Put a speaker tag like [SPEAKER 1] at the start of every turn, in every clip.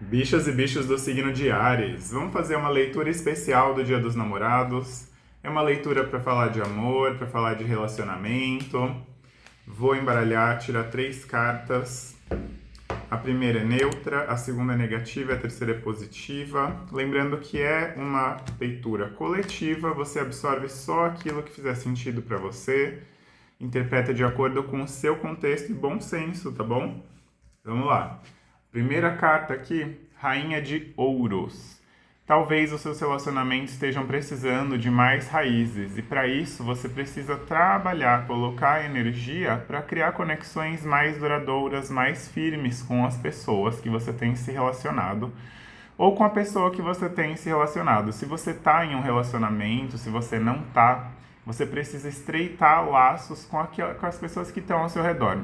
[SPEAKER 1] Bichas e bichos do signo de Áries, vamos fazer uma leitura especial do Dia dos Namorados. É uma leitura para falar de amor, para falar de relacionamento. Vou embaralhar, tirar 3 cartas. A primeira é neutra, a segunda é negativa e a terceira é positiva. Lembrando que é uma leitura coletiva, você absorve só aquilo que fizer sentido para você, interpreta de acordo com o seu contexto e bom senso, tá bom? Vamos lá. Primeira carta aqui, Rainha de Ouros. Talvez os seus relacionamentos estejam precisando de mais raízes e para isso você precisa trabalhar, colocar energia para criar conexões mais duradouras, mais firmes com as pessoas que você tem se relacionado ou com a pessoa que você tem se relacionado. Se você está em um relacionamento, se você não está, você precisa estreitar laços com as pessoas que estão ao seu redor.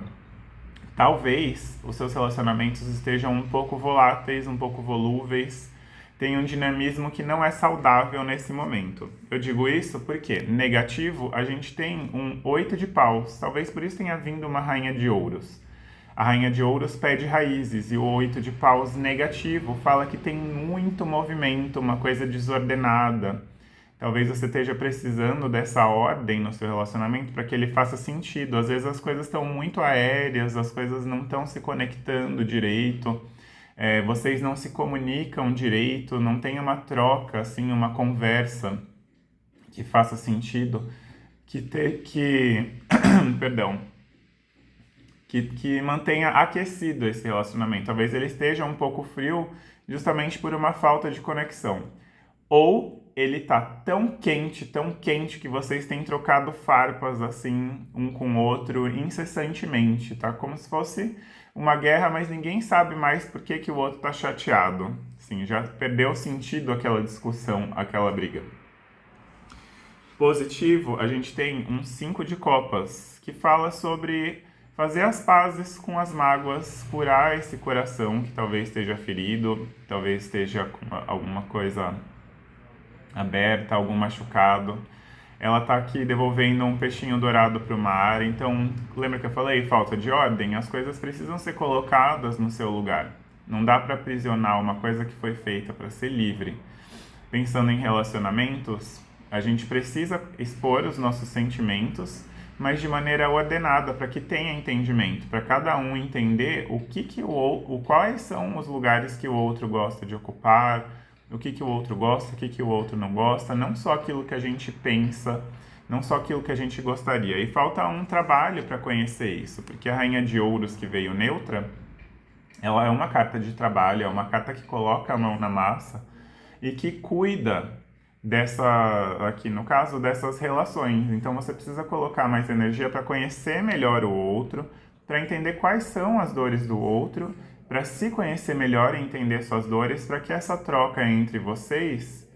[SPEAKER 1] Talvez os seus relacionamentos estejam um pouco voláteis, um pouco volúveis, tem um dinamismo que não é saudável nesse momento. Eu digo isso porque negativo, a gente tem um 8 de paus, talvez por isso tenha vindo uma rainha de ouros. A rainha de ouros pede raízes e o 8 de paus negativo fala que tem muito movimento, uma coisa desordenada. Talvez você esteja precisando dessa ordem no seu relacionamento para que ele faça sentido. Às vezes as coisas estão muito aéreas, as coisas não estão se conectando direito, vocês não se comunicam direito, não tem uma troca, assim, uma conversa que faça sentido, perdão, que mantenha aquecido esse relacionamento. Talvez ele esteja um pouco frio justamente por uma falta de conexão. Ou ele tá tão quente que vocês têm trocado farpas assim, um com o outro, incessantemente, tá? Como se fosse uma guerra, mas ninguém sabe mais por que o outro tá chateado. Assim, já perdeu sentido aquela discussão, aquela briga. Positivo, a gente tem um 5 de copas, que fala sobre fazer as pazes com as mágoas, curar esse coração que talvez esteja ferido, talvez esteja com alguma coisa aberta, algum machucado. Ela tá aqui devolvendo um peixinho dourado para o mar. Então, lembra que eu falei? Falta de ordem? As coisas precisam ser colocadas no seu lugar. Não dá para aprisionar uma coisa que foi feita para ser livre. Pensando em relacionamentos, a gente precisa expor os nossos sentimentos, mas de maneira ordenada, para que tenha entendimento, para cada um entender quais são os lugares que o outro gosta de ocupar, o que o outro gosta, o que o outro não gosta, não só aquilo que a gente pensa, não só aquilo que a gente gostaria. E falta um trabalho para conhecer isso, porque a Rainha de Ouros que veio neutra, ela é uma carta de trabalho, é uma carta que coloca a mão na massa e que cuida aqui no caso, dessas relações. Então você precisa colocar mais energia para conhecer melhor o outro, para entender quais são as dores do outro, para se conhecer melhor e entender suas dores, para que essa troca entre vocês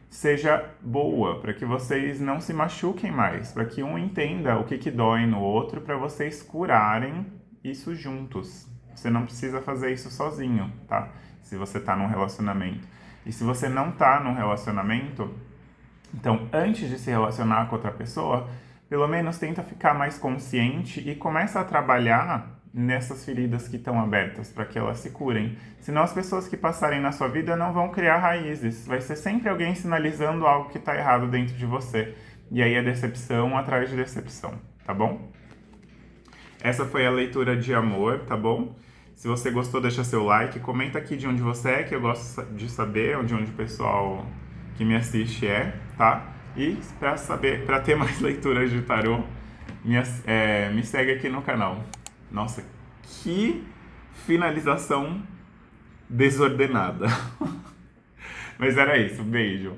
[SPEAKER 1] seja boa, para que vocês não se machuquem mais, para que um entenda o que dói no outro, para vocês curarem isso juntos. Você não precisa fazer isso sozinho, tá? Se você está num relacionamento. E se você não está num relacionamento, então antes de se relacionar com outra pessoa, pelo menos tenta ficar mais consciente e começa a trabalhar nessas feridas que estão abertas, para que elas se curem. Senão as pessoas que passarem na sua vida não vão criar raízes. Vai ser sempre alguém sinalizando algo que está errado dentro de você. E aí é decepção atrás de decepção, tá bom? Essa foi a leitura de amor, tá bom? Se você gostou, deixa seu like, comenta aqui de onde você é, que eu gosto de saber de onde o pessoal que me assiste é, tá? E para ter mais leituras de tarô, me segue aqui no canal. Nossa, que finalização desordenada. Mas era isso, beijo.